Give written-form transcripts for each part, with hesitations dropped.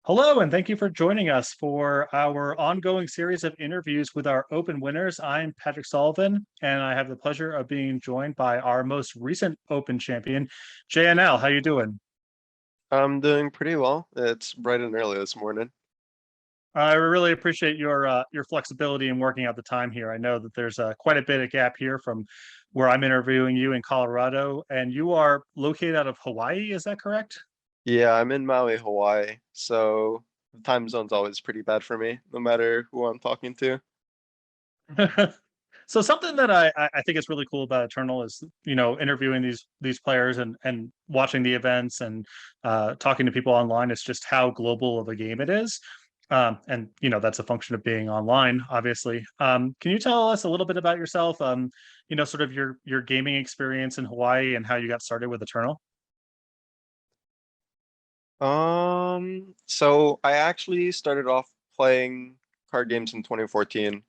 Hello, and thank you for joining us for our ongoing series of interviews with our open winners. I'm Patrick Sullivan, and I have the pleasure of being joined by our most recent open champion, JNL. How you doing? I'm doing pretty well. It's bright and early this morning. I really appreciate your flexibility in working out the time here. I know that there's quite a bit of gap here from where I'm interviewing you in Colorado, and you are located out of Hawaii. Is that correct? Yeah, I'm in Maui, Hawaii, so the time zone's always pretty bad for me, no matter who I'm talking to. So something that I think is really cool about Eternal is interviewing these players and watching the events and talking to people online. It's just how global of a game it is, and that's a function of being online, obviously. Can you tell us a little bit about yourself? Sort of your gaming experience in Hawaii and how you got started with Eternal. So I actually started off playing card games in 2014,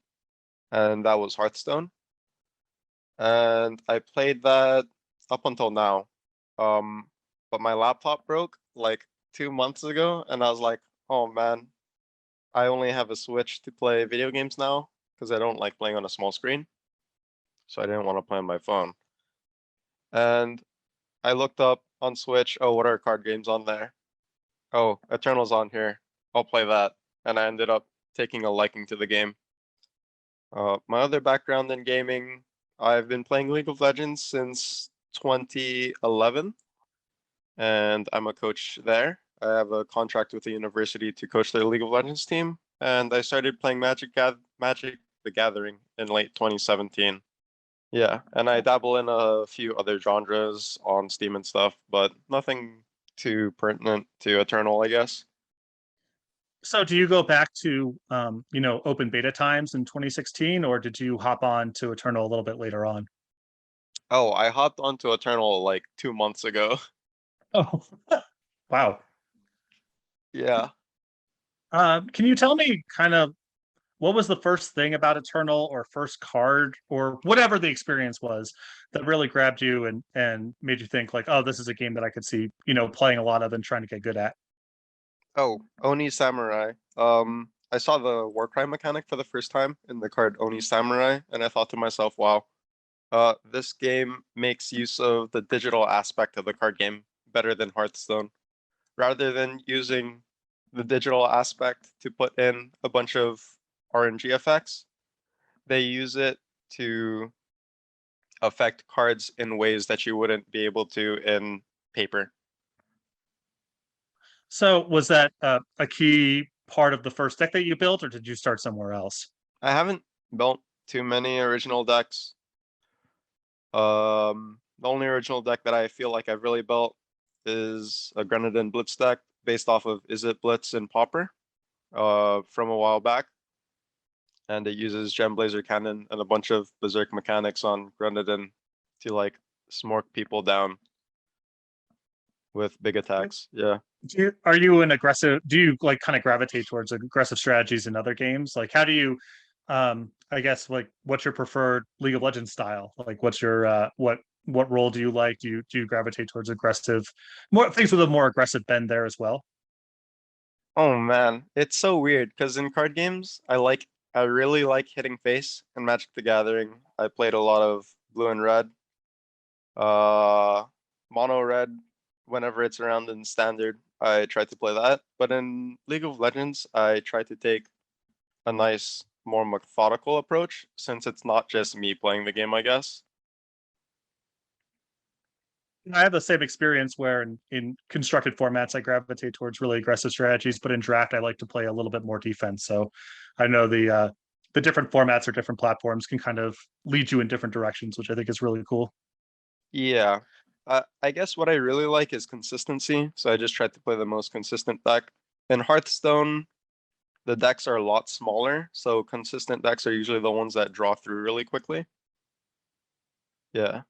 and that was Hearthstone. And I played that up until now. Um, but my laptop broke like 2 months ago, and I was like, oh man, I only have a Switch to play video games now because I don't like playing on a small screen. So I didn't want to play on my phone. And I looked up on Switch, oh, what are card games on there? Oh, Eternal's on here. I'll play that. And I ended up taking a liking to the game. My other background in gaming, I've been playing League of Legends since 2011, and I'm a coach there. I have a contract with the university to coach the League of Legends team, and I started playing Magic the Gathering in late 2017. Yeah, and I dabble in a few other genres on Steam and stuff, but nothing too pertinent to Eternal, I guess. So do you go back to open beta times in 2016, or did you hop on to Eternal a little bit later on? Oh, I hopped onto Eternal like 2 months ago. Oh, wow. Yeah. Can you tell me kind of what was the first thing about Eternal or first card or whatever the experience was that really grabbed you and made you think like, oh, this is a game that I could see, playing a lot of and trying to get good at? Oh, Oni Samurai. I saw the Warcry mechanic for the first time in the card Oni Samurai, and I thought to myself, wow, this game makes use of the digital aspect of the card game better than Hearthstone. Rather than using the digital aspect to put in a bunch of RNG effects, they use it to affect cards in ways that you wouldn't be able to in paper. So was that a key part of the first deck that you built, or did you start somewhere else? I haven't built too many original decks. The only original deck that I feel like I've really built is a Grenadin Blitz deck based off of Is It Blitz and Pauper from a while back. And it uses Gem Blazer Cannon and a bunch of Berserk mechanics on Grenadin to like smork people down with big attacks. Yeah. Are you an aggressive? Do you like kind of gravitate towards aggressive strategies in other games? Like, how do you? I guess like, what's your preferred League of Legends style? Like, what's your what role do you like? Do you gravitate towards aggressive, more things with a more aggressive bend there as well? Oh man, it's so weird because in card games, I really like hitting face in Magic the Gathering. I played a lot of blue and red, uh, mono red whenever it's around in standard. I try to play that, but in League of Legends, I try to take a nice, more methodical approach since it's not just me playing the game, I guess. I have the same experience where in constructed formats, I gravitate towards really aggressive strategies, but in draft, I like to play a little bit more defense. So I know the different formats or different platforms can kind of lead you in different directions, which I think is really cool. Yeah. I guess what I really like is consistency, so I just try to play the most consistent deck. In Hearthstone, the decks are a lot smaller, so consistent decks are usually the ones that draw through really quickly. Yeah.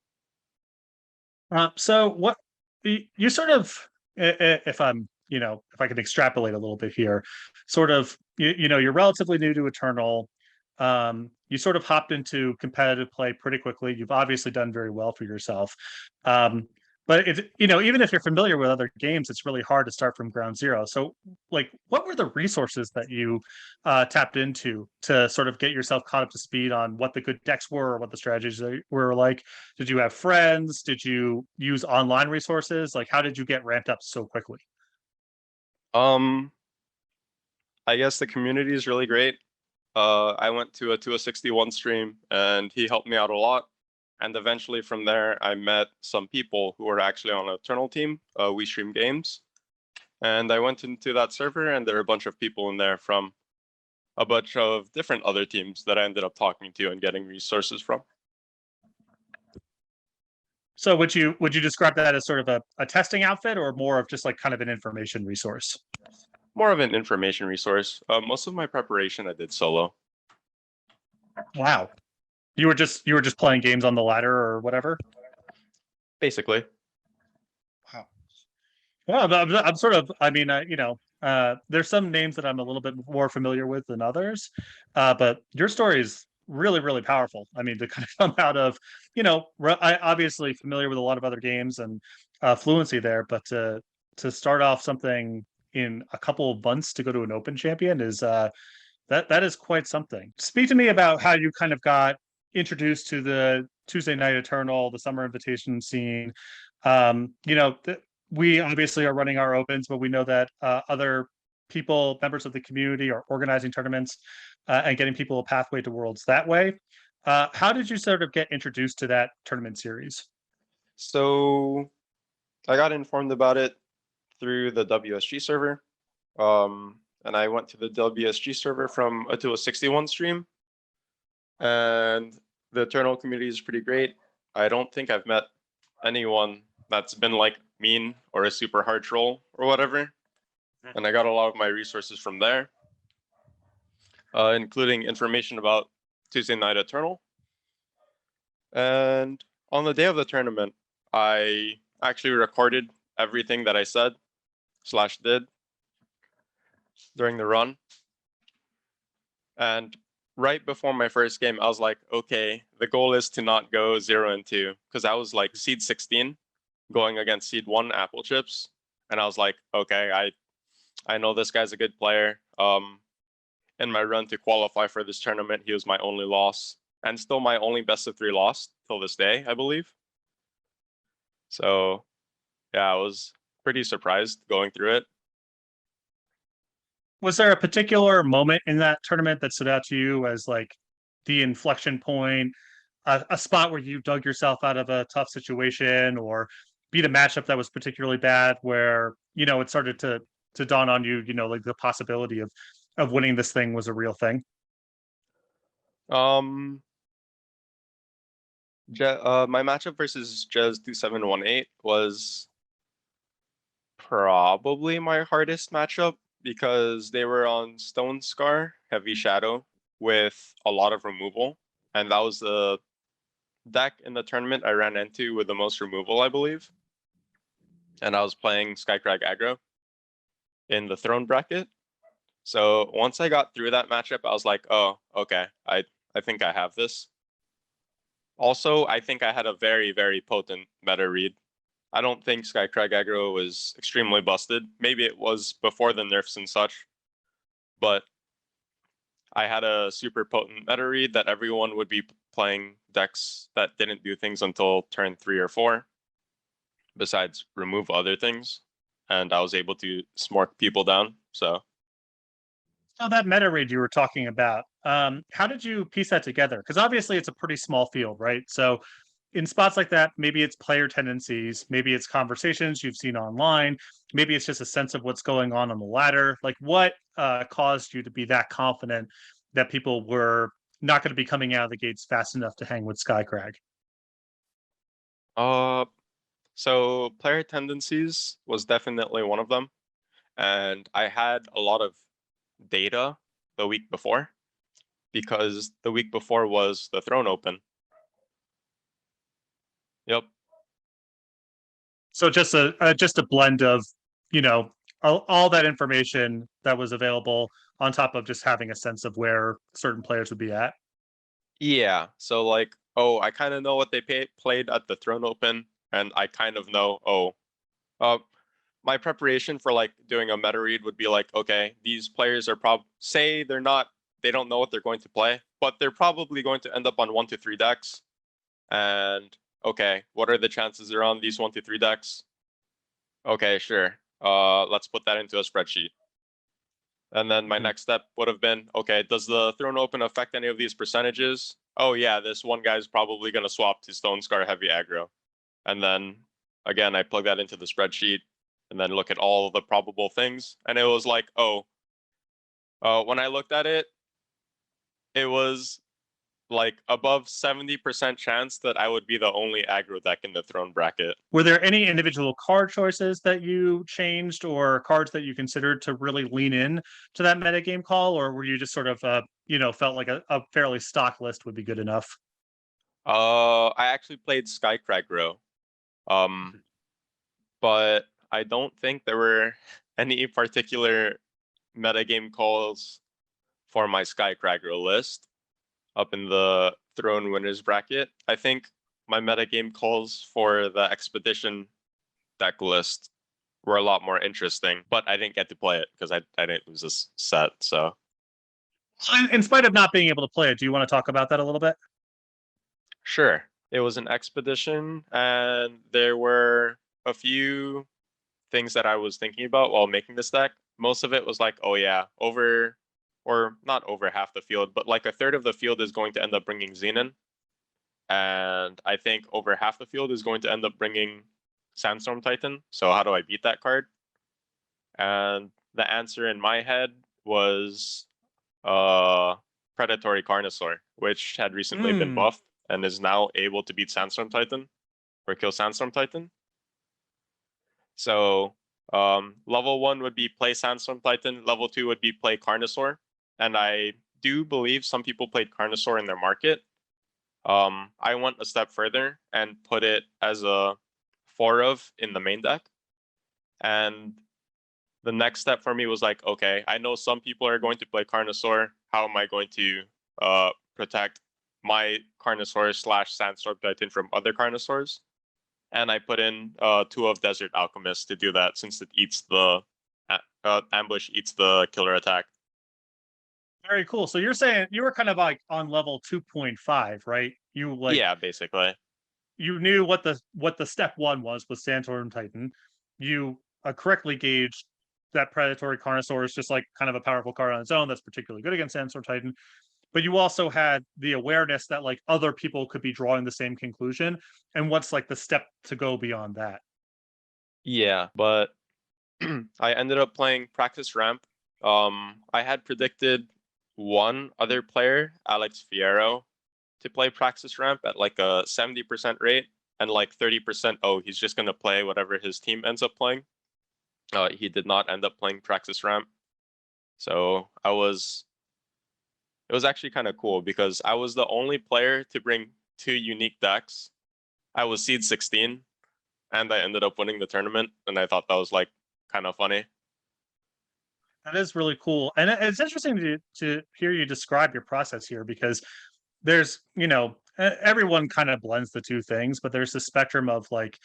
So what you sort of, if I'm, if I can extrapolate a little bit here, sort of, you're relatively new to Eternal. You sort of hopped into competitive play pretty quickly. You've obviously done very well for yourself. Um, but it's, even if you're familiar with other games, it's really hard to start from ground zero. So like, what were the resources that you tapped into to sort of get yourself caught up to speed on what the good decks were, or what the strategies were like? Did you have friends? Did you use online resources? Like, how did you get ramped up so quickly? Um, I guess the community is really great. I went to a 261 stream and he helped me out a lot. And eventually from there, I met some people who were actually on an Eternal team. We stream games. And I went into that server and there were a bunch of people in there from a bunch of different other teams that I ended up talking to and getting resources from. So would you describe that as sort of a testing outfit, or more of just like kind of an information resource? More of an information resource. Most of my preparation I did solo. Wow. You were just playing games on the ladder or whatever? Basically. Wow. Well, I'm sort of, I mean, there's some names that I'm a little bit more familiar with than others, but your story is really, really powerful. I mean, to kind of come out of, I obviously familiar with a lot of other games and fluency there, but to start off something in a couple of months to go to an open champion is that is quite something. Speak to me about how you kind of got introduced to the Tuesday Night Eternal, the summer invitation scene. We obviously are running our opens, but we know that other people, members of the community, are organizing tournaments and getting people a pathway to Worlds that way. How did you sort of get introduced to that tournament series? So I got informed about it through the WSG server. And I went to the WSG server from a 261 stream. And the Eternal community is pretty great. I don't think I've met anyone that's been like mean or a super hard troll or whatever. And I got a lot of my resources from there, including information about Tuesday Night Eternal. And on the day of the tournament, I actually recorded everything that I said / did during the run. And right before my first game, I was like, okay, the goal is to not go 0-2, because I was like seed 16 going against seed 1 Apple Chips. And I was like, okay, I know this guy's a good player. In my run to qualify for this tournament, he was my only loss and still my only best of 3 loss till this day, I believe. So yeah, I was pretty surprised going through it. Was there a particular moment in that tournament that stood out to you as like the inflection point, a spot where you dug yourself out of a tough situation, or beat a matchup that was particularly bad, where it started to dawn on you, like the possibility of winning this thing was a real thing? My matchup versus Jez 2718 was probably my hardest matchup because they were on Stone Scar, Heavy Shadow, with a lot of removal. And that was the deck in the tournament I ran into with the most removal, I believe. And I was playing Skycrag aggro in the throne bracket. So once I got through that matchup, I was like, oh, okay, I think I have this. Also, I think I had a very, very potent meta read. I don't think Skycrag aggro was extremely busted. Maybe it was before the nerfs and such, but I had a super potent meta read that everyone would be playing decks that didn't do things until turn 3 or 4, besides remove other things, and I was able to smork people down. So That meta read you were talking about, how did you piece that together? Because obviously it's a pretty small field, right? So in spots like that, maybe it's player tendencies, maybe it's conversations you've seen online, maybe it's just a sense of what's going on the ladder. Like, what caused you to be that confident that people were not going to be coming out of the gates fast enough to hang with Skycrag? So player tendencies was definitely one of them. And I had a lot of data the week before, because the week before was the Throne Open. Yep. So just a blend of, all that information that was available on top of just having a sense of where certain players would be at. Yeah. So like, oh, I kind of know what they played at the Throne Open. and I kind of know, my preparation for like doing a meta read would be like, okay, these players are say they don't know what they're going to play, but they're probably going to end up on 1 to 3 decks. And okay, what are the chances they're on these 1 to 3 decks? Okay, sure. Let's put that into a spreadsheet. And then my next step would have been, okay, does the Throne Open affect any of these percentages? Oh yeah, this one guy's probably going to swap to Stone Scar heavy aggro. And then again, I plug that into the spreadsheet and then look at all the probable things. And it was like, when I looked at it, it was like above 70% chance that I would be the only aggro deck in the Throne bracket. Were there any individual card choices that you changed or cards that you considered to really lean in to that metagame call? Or were you just sort of, felt like a fairly stock list would be good enough? I actually played Skycrack but I don't think there were any particular metagame calls for my Skycracker list up in the Throne winners bracket. I think my metagame calls for the Expedition deck list were a lot more interesting, but I didn't get to play it because I didn't lose this set. So, In spite of not being able to play it, do you want to talk about that a little bit? sure. It was an expedition, and there were a few things that I was thinking about while making this deck. Most of it was like, oh yeah, not over half the field, but like a third of the field is going to end up bringing Xenon. And I think over half the field is going to end up bringing Sandstorm Titan. So how do I beat that card? And the answer in my head was Predatory Carnosaur, which had recently been buffed and is now able to beat Sandstorm Titan or kill Sandstorm Titan. So level 1 would be play Sandstorm Titan, level 2 would be play Carnosaur. And I do believe some people played Carnosaur in their market. I went a step further and put it as a 4 of in the main deck. And the next step for me was like, okay, I know some people are going to play Carnosaur. How am I going to protect my Carnosaur / Sandstorm Titan from other Carnosaurs? And I put in 2 of Desert Alchemist to do that, since it eats the ambush eats the killer attack. Very cool. So you're saying you were kind of like on level 2.5, right? Yeah, basically. You knew what the step 1 was with Sandstorm Titan. You correctly gauged that Predatory Carnosaur is just like kind of a powerful card on its own that's particularly good against Sandstorm Titan. But you also had the awareness that like other people could be drawing the same conclusion. And what's like the step to go beyond that? Yeah, but I ended up playing Practice Ramp. I had predicted one other player, Alex Fierro, to play Practice Ramp at like a 70% rate, and like 30%, he's just going to play whatever his team ends up playing. He did not end up playing Practice Ramp. So it was actually kind of cool because I was the only player to bring 2 unique decks. I was seed 16 and I ended up winning the tournament, and I thought that was like kind of funny. That is really cool. And it's interesting to hear you describe your process here, because there's, everyone kind of blends the two things, but there's the spectrum of like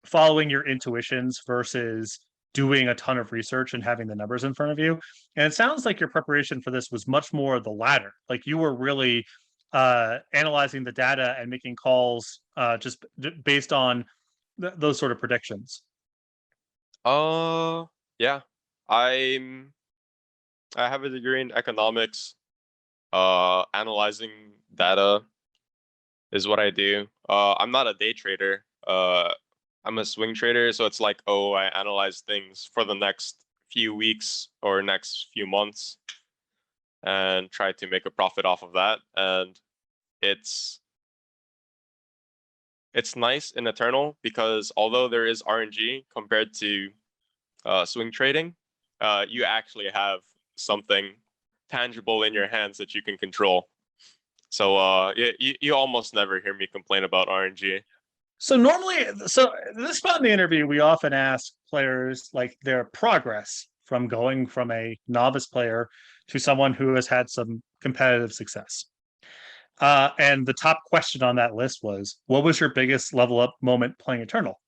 following your intuitions versus doing a ton of research and having the numbers in front of you. And it sounds like your preparation for this was much more the latter. Like you were really analyzing the data and making calls just based on those sort of predictions. Yeah. I have a degree in economics. Analyzing data is what I do. I'm not a day trader. I'm a swing trader, so it's like, I analyze things for the next few weeks or next few months and try to make a profit off of that. And it's nice in Eternal because although there is RNG compared to swing trading, you actually have something tangible in your hands that you can control. So you almost never hear me complain about RNG. So normally, this spot in the interview, we often ask players like their progress from going from a novice player to someone who has had some competitive success. And the top question on that list was, what was your biggest level up moment playing Eternal?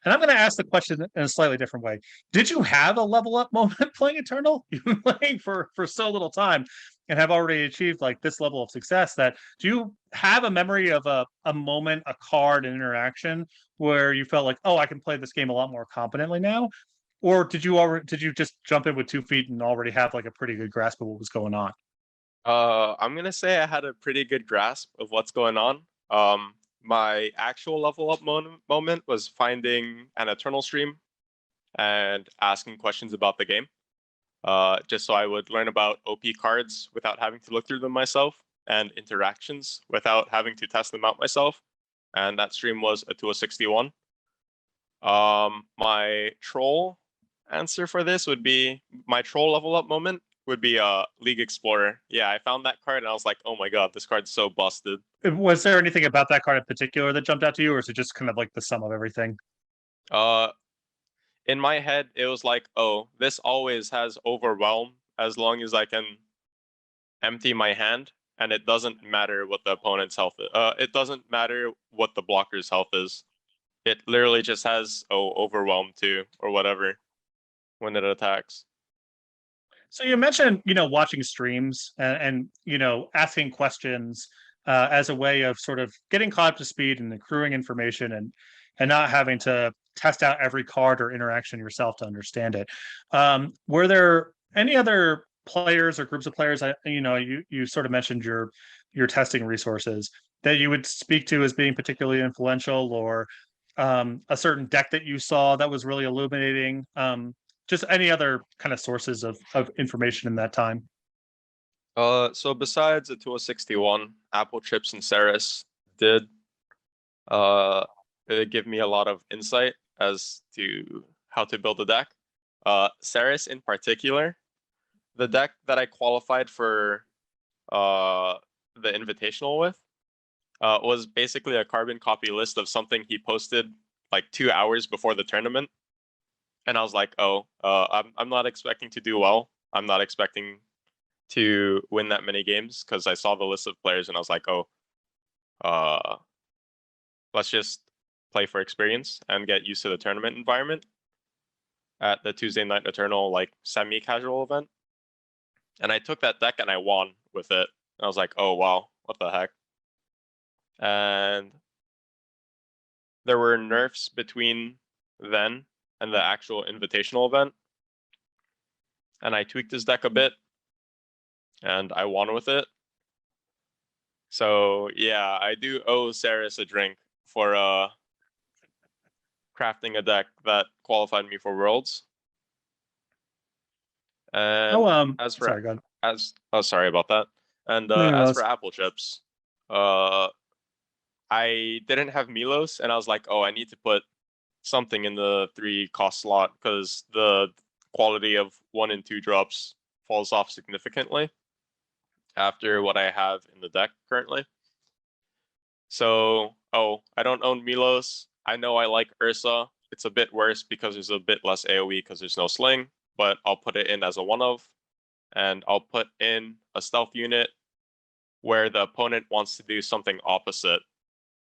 And I'm going to ask the question in a slightly different way. Did you have a level up moment playing Eternal? You've been playing for so little time and have already achieved like this level of success that do you have a memory of a moment, a card, an interaction where you felt like, oh, I can play this game a lot more competently now? Or did you just jump in with 2 feet and already have like a pretty good grasp of what was going on? I'm gonna say I had a pretty good grasp of what's going on. My actual level up moment was finding an Eternal stream and asking questions about the game. Just so I would learn about OP cards without having to look through them myself, and interactions without having to test them out myself. And that stream was a 261. My troll answer for this would be my troll level up moment would be League Explorer. Yeah, I found that card and I was like, oh my god, this card's so busted. Was there anything about that card in particular that jumped out to you, or is it just kind of like the sum of everything? Uh, in my head, it was like, oh, this always has Overwhelm as long as I can empty my hand, and it doesn't matter what the opponent's health is. It doesn't matter what the blocker's health is. It literally just has Overwhelm too, or whatever, when it attacks. So you mentioned, watching streams and asking questions as a way of sort of getting caught up to speed and accruing information and not having to test out every card or interaction yourself to understand it. Were there any other players or groups of players? You sort of mentioned your testing resources that you would speak to as being particularly influential, or a certain deck that you saw that was really illuminating. Just any other kind of sources of information in that time. So besides the 2061, Apple Chips and Ceres did uh give me a lot of insight as to how to build a deck. Ceres in particular, the deck that I qualified for the invitational with was basically a carbon copy list of something he posted like 2 hours before the tournament. And I was like, oh, I'm not expecting to do well. I'm not expecting to win that many games because I saw the list of players and I was like, oh, uh, let's just play for experience and get used to the tournament environment at the Tuesday Night Eternal like semi-casual event. And I took that deck and I won with it. And I was like, oh wow, what the heck? And there were nerfs between then and the actual invitational event. And I tweaked his deck a bit and I won with it. So yeah, I do owe Ceres a drink for crafting a deck that qualified me for Worlds. And as for sorry, go ahead. sorry about that. And No, no, as for Apple Chips, I didn't have Milos, and I was like, oh, I need to put something in the 3 cost slot because the quality of 1 and 2 drops falls off significantly after what I have in the deck currently. So, I don't own Milos. I know I like Ursa. It's a bit worse because there's a bit less AoE because there's no sling, but I'll put it in as a one of, and I'll put in a stealth unit where the opponent wants to do something opposite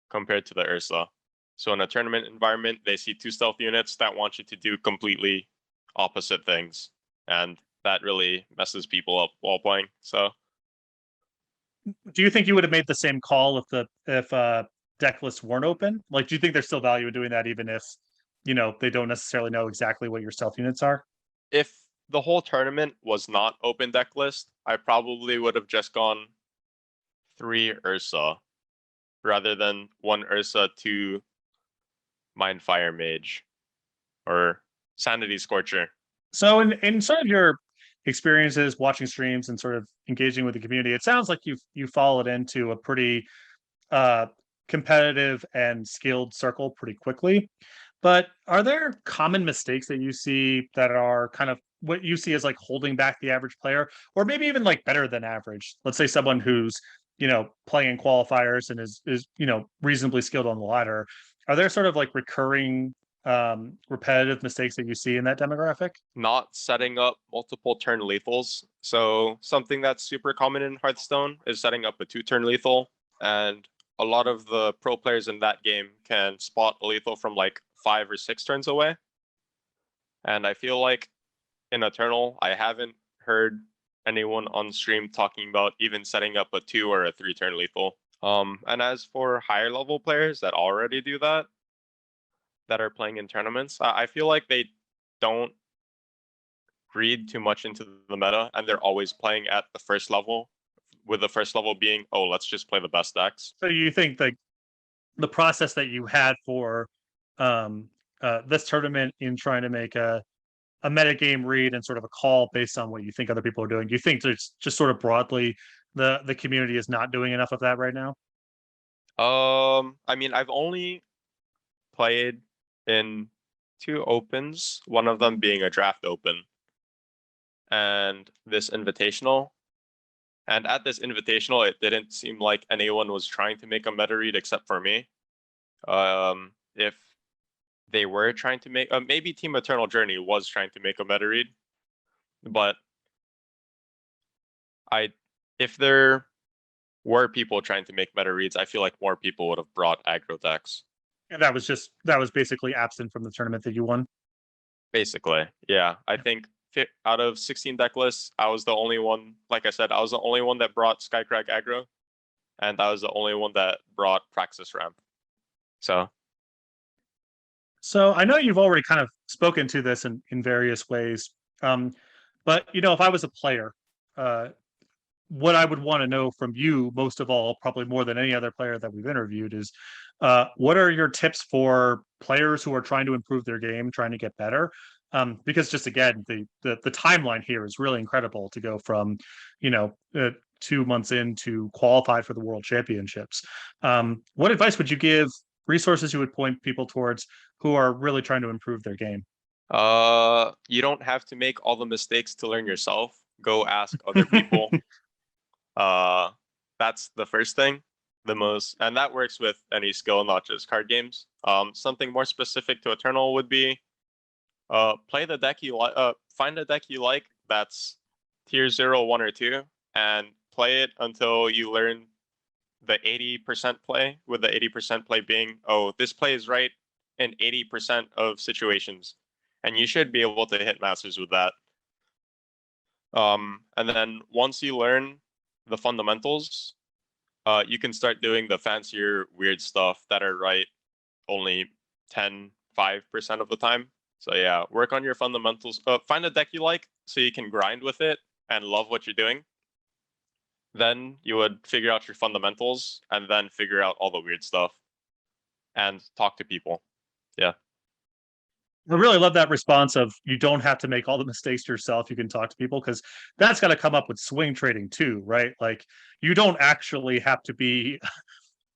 compared to the Ursa. So in a tournament environment, they see 2 stealth units that want you to do completely opposite things, and that really messes people up while playing. So Do you think you would have made the same call if deck lists weren't open? Like, do you think there's still value in doing that even if they don't necessarily know exactly what your stealth units are? if the whole tournament was not open deck list, I probably would have just gone 3 Ursa rather than 1 Ursa, 2 Mind Fire Mage or Sanity Scorcher. So in sort of your experiences watching streams and sort of engaging with the community, it sounds like you've followed into a pretty uh competitive and skilled circle pretty quickly. But are there common mistakes that you see that are kind of what you see as like holding back the average player, or maybe even like better than average? Let's say someone who's playing in qualifiers and is reasonably skilled on the ladder. Are there sort of like recurring repetitive mistakes that you see in that demographic? Not setting up multiple turn lethals. So something that's super common in Hearthstone is setting up a 2-turn lethal and a lot of the pro players in that game can spot a lethal from like 5 or 6 turns away. And I feel like in Eternal, I haven't heard anyone on stream talking about even setting up a 2 or a 3 turn lethal. And as for higher level players that already do that, that are playing in tournaments, I feel like they don't read too much into the meta, and they're always playing at the first level, with the first level being, oh, let's just play the best decks. So you think like the process that you had for this tournament in trying to make a metagame read and sort of a call based on what you think other people are doing, do you think there's just sort of broadly the community is not doing enough of that right now? I mean, I've only played in 2 opens, one of them being a draft open, and this invitational. And at this invitational, it didn't seem like anyone was trying to make a meta read except for me. If they were trying to make, maybe Team Eternal Journey was trying to make a meta read, but if there were people trying to make meta reads, I feel like more people would have brought aggro decks. And that was basically absent from the tournament that you won. Basically, yeah. I think out of 16 deck lists, I was the only one. Like I said, I was the only one that brought Skycrack aggro, and I was the only one that brought Praxis Ramp. So I know you've already kind of spoken to this in various ways, but you know, if I was a player, what I would want to know from you most of all, probably more than any other player that we've interviewed, is what are your tips for players who are trying to improve their game, trying to get better? Because just again, the timeline here is really incredible to go from, you know, 2 months in to qualify for the World Championships. What advice would you give? Resources you would point people towards who are really trying to improve their game? you don't have to make all the mistakes to learn yourself. Go ask other people. That's the first thing, the most, and that works with any skill, not just card games. Something more specific to Eternal would be, play the deck you like, find a deck you like that's tier 0, 1, or 2, and play it until you learn the 80% play, with the 80% play being, oh, this play is right in 80% of situations, and you should be able to hit masters with that. And then once you learn the fundamentals, you can start doing the fancier weird stuff that are right only 5% of the time. So yeah, work on your fundamentals. Find a deck you like so you can grind with it and love what you're doing. Then you would figure out your fundamentals and then figure out all the weird stuff and talk to people. Yeah. I really love that response of you don't have to make all the mistakes yourself. You can talk to people, because that's got to come up with swing trading too, right? Like you don't actually have to be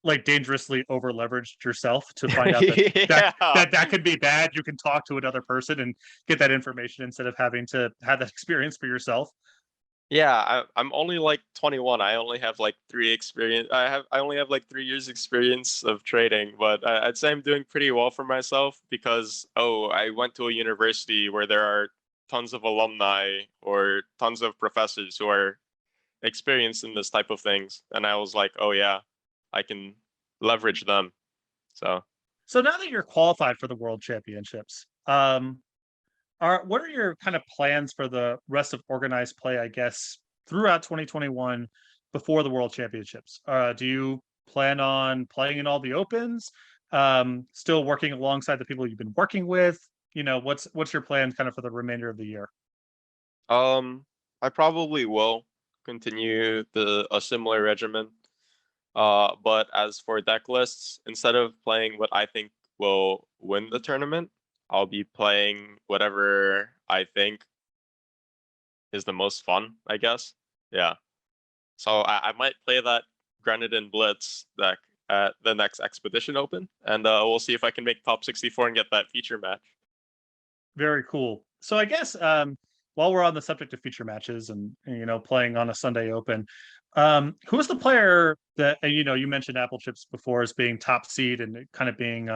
like dangerously over leveraged yourself to find out that Yeah. that could be bad. You can talk to another person and get that information instead of having to have that experience for yourself. Yeah, I'm only like 21. I only have like 3 experience. I only have like 3 years experience of trading, but I'd say I'm doing pretty well for myself because, oh, I went to a university where there are tons of alumni or tons of professors who are experienced in this type of things, and I was like, oh yeah, I can leverage them. So So now that you're qualified for the World Championships, what are your kind of plans for the rest of organized play, I guess, throughout 2021 before the World Championships? Do you plan on playing in all the opens? Still working alongside the people you've been working with? You know, what's your plan kind of for the remainder of the year? I probably will continue a similar regimen. But as for deck lists, instead of playing what I think will win the tournament, I'll be playing whatever I think is the most fun, I guess. Yeah. So I might play that Grenadin Blitz deck at the next Expedition Open, and we'll see if I can make top 64 and get that feature match. Very cool. So I guess while we're on the subject of feature matches and you know playing on a Sunday Open, who is the player that you know you mentioned Apple Chips before as being top seed and it kind of being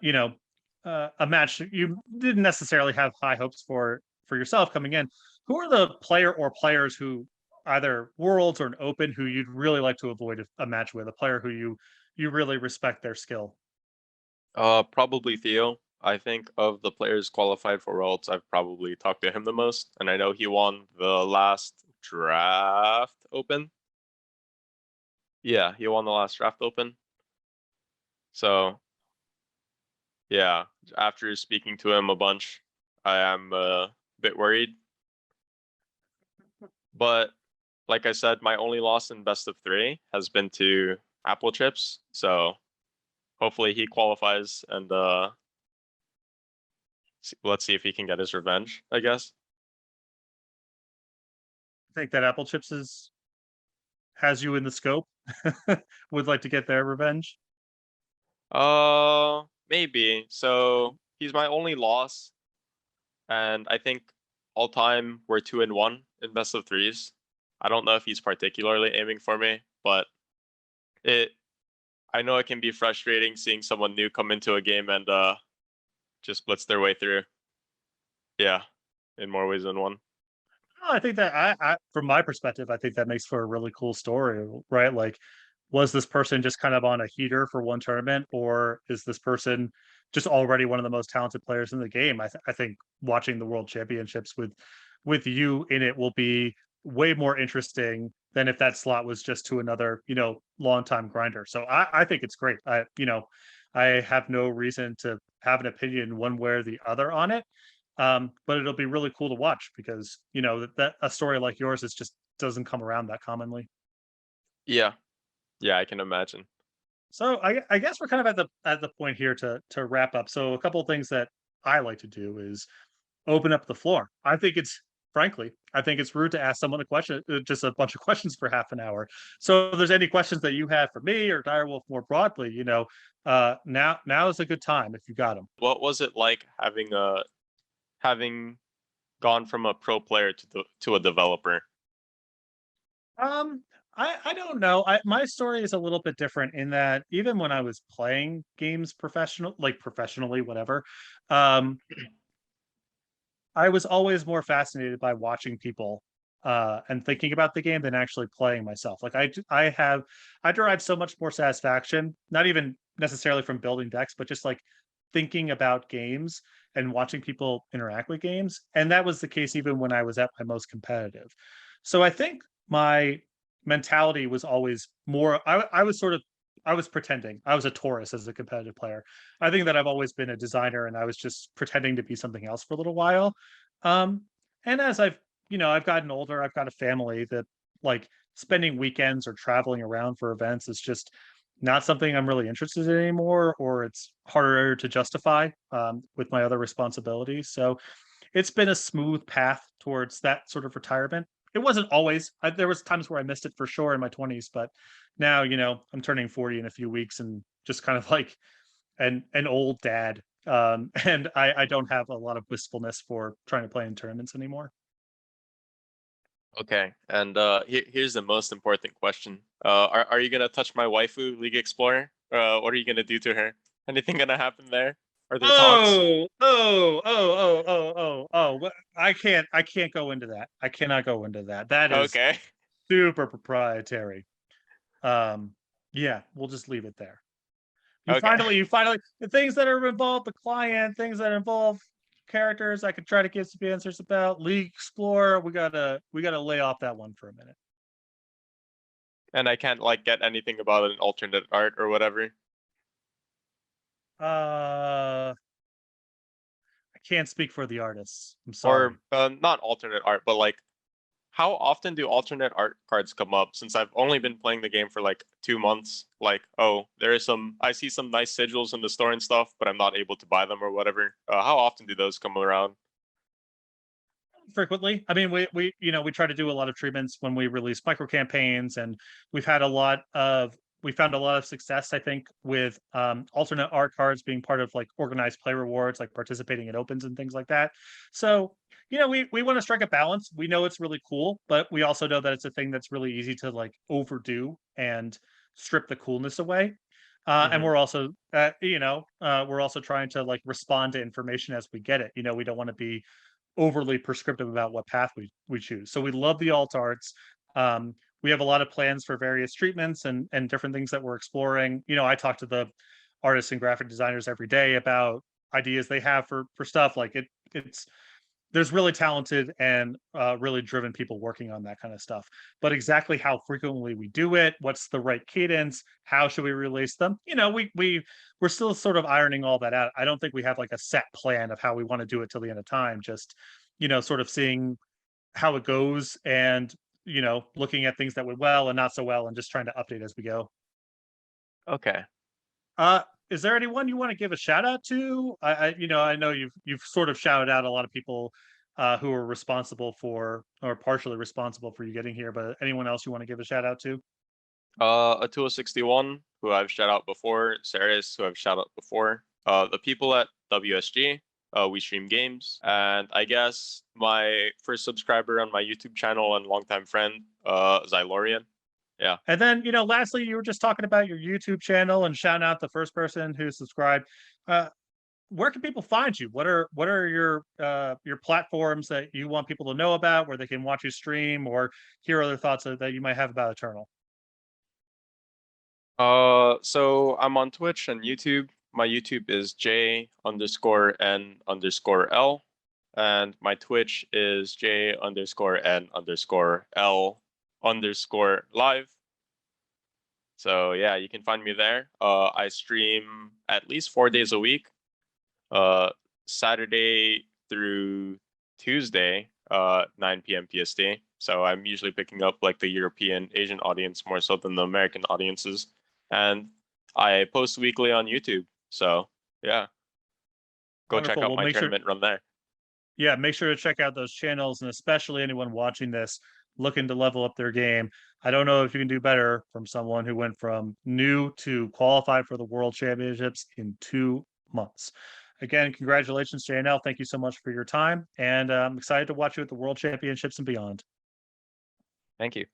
you know a match you didn't necessarily have high hopes for yourself coming in. Who are the player or players who either Worlds or an Open who you'd really like to avoid a match with, a player who you really respect their skill? Probably Theo. I think of the players qualified for Worlds, I've probably talked to him the most, and I know he won the last draft open. Yeah, he won the last draft open. So yeah, after speaking to him a bunch, I am a bit worried. But like I said, my only loss in best of three has been to Apple Chips. So hopefully he qualifies and let's see if he can get his revenge, I guess. I think that Apple Chips has you in the scope. Would like to get their revenge. Maybe. So he's my only loss, and I think all time we're 2-1 in best of threes. I don't know if he's particularly aiming for me, but it I know it can be frustrating seeing someone new come into a game and just blitz their way through. Yeah, in more ways than one. I think that from my perspective, I think that makes for a really cool story, right? Like, was this person just kind of on a heater for one tournament, or is this person just already one of the most talented players in the game? I think watching the World Championships with you in it will be way more interesting than if that slot was just to another, longtime grinder. So I think it's great. I have no reason to have an opinion one way or the other on it. But it'll be really cool to watch because that a story like yours is just doesn't come around that commonly. Yeah, yeah, I can imagine. So I guess we're kind of at the point here to wrap up. So a couple of things that I like to do is open up the floor. Frankly, I think it's rude to ask someone a question, just a bunch of questions for half an hour. So if there's any questions that you have for me or Direwolf more broadly, now is a good time if you got them. What was it like having gone from a pro player to a developer? Um, I don't know. My story is a little bit different in that even when I was playing games professionally, whatever, um, I was always more fascinated by watching people and thinking about the game than actually playing myself. Like I derive so much more satisfaction, not even necessarily from building decks, but just like thinking about games and watching people interact with games. And that was the case even when I was at my most competitive. So I think my mentality was always more. I was pretending. I was a Taurus as a competitive player. I think that I've always been a designer, and I was just pretending to be something else for a little while. Um, and as I've gotten older, I've got a family that like spending weekends or traveling around for events is just not something I'm really interested in anymore, or it's harder to justify with my other responsibilities. So it's been a smooth path towards that sort of retirement. It wasn't always. There was times where I missed it for sure in my 20s, but now I'm turning 40 in a few weeks and just kind of like an old dad. And I don't have a lot of wistfulness for trying to play in tournaments anymore. Okay, and here's the most important question. Are you gonna touch my waifu, League Explorer? What are you gonna do to her? Anything gonna happen there? Are there talks? Oh. I can't go into that. I cannot go into that. That is Okay. super proprietary. Um, yeah, we'll just leave it there. Okay. You finally, the things that are involved, the client, things that involve characters, I could try to give some answers about. League Explorer, we gotta lay off that one for a minute. And I can't like get anything about an alternate art or whatever. I can't speak for the artists. I'm Or sorry. not alternate art, but like how often do alternate art cards come up? Since I've only been playing the game for like 2 months. Like, oh, I see some nice sigils in the store and stuff, but I'm not able to buy them or whatever. How often do those come around? Frequently. I mean, we try to do a lot of treatments when we release micro campaigns, and we found a lot of success, I think, with alternate art cards being part of like organized play rewards, like participating in opens and things like that. So, we want to strike a balance. We know it's really cool, but we also know that it's a thing that's really easy to like overdo and strip the coolness away. And Hmm. we're also trying to like respond to information as we get it. We don't want to be overly prescriptive about what path we choose. So we love the alt arts. We have a lot of plans for various treatments and different things that we're exploring. I talk to the artists and graphic designers every day about ideas they have for stuff. Like it's there's really talented and really driven people working on that kind of stuff. But exactly how frequently we do it, what's the right cadence, how should we release them? We're still sort of ironing all that out. I don't think we have like a set plan of how we want to do it till the end of time. Just sort of seeing how it goes and looking at things that went well and not so well, and just trying to update as we go. Okay. Is there anyone you want to give a shout out to? I know you've sort of shouted out a lot of people who are responsible for or partially responsible for you getting here, but anyone else you want to give a shout out to? Atua 61, who I've shout out before, Saris, who I've shout out before, the people at WSG, We Stream Games, and I guess my first subscriber on my YouTube channel and longtime friend, Xylorian. Yeah. And then, lastly, you were just talking about your YouTube channel and shouting out the first person who subscribed. Where can people find you? What are your platforms that you want people to know about, where they can watch you stream or hear other thoughts that you might have about Eternal? So I'm on Twitch and YouTube. My YouTube is J_N_L, and my Twitch is J_N_L_live. So yeah, you can find me there. I stream at least 4 days a week, Saturday through Tuesday, 9 p.m. PST. So I'm usually picking up like the European, Asian audience more so than the American audiences. And I post weekly on YouTube. So yeah, go Wonderful. check out Well, my tournament run there. Yeah, make sure to check out those channels, and especially anyone watching this looking to level up their game. I don't know if you can do better from someone who went from new to qualified for the World Championships in 2 months. Again, congratulations, JNL. Thank you so much for your time, and I'm excited to watch you at the World Championships and beyond. Thank you.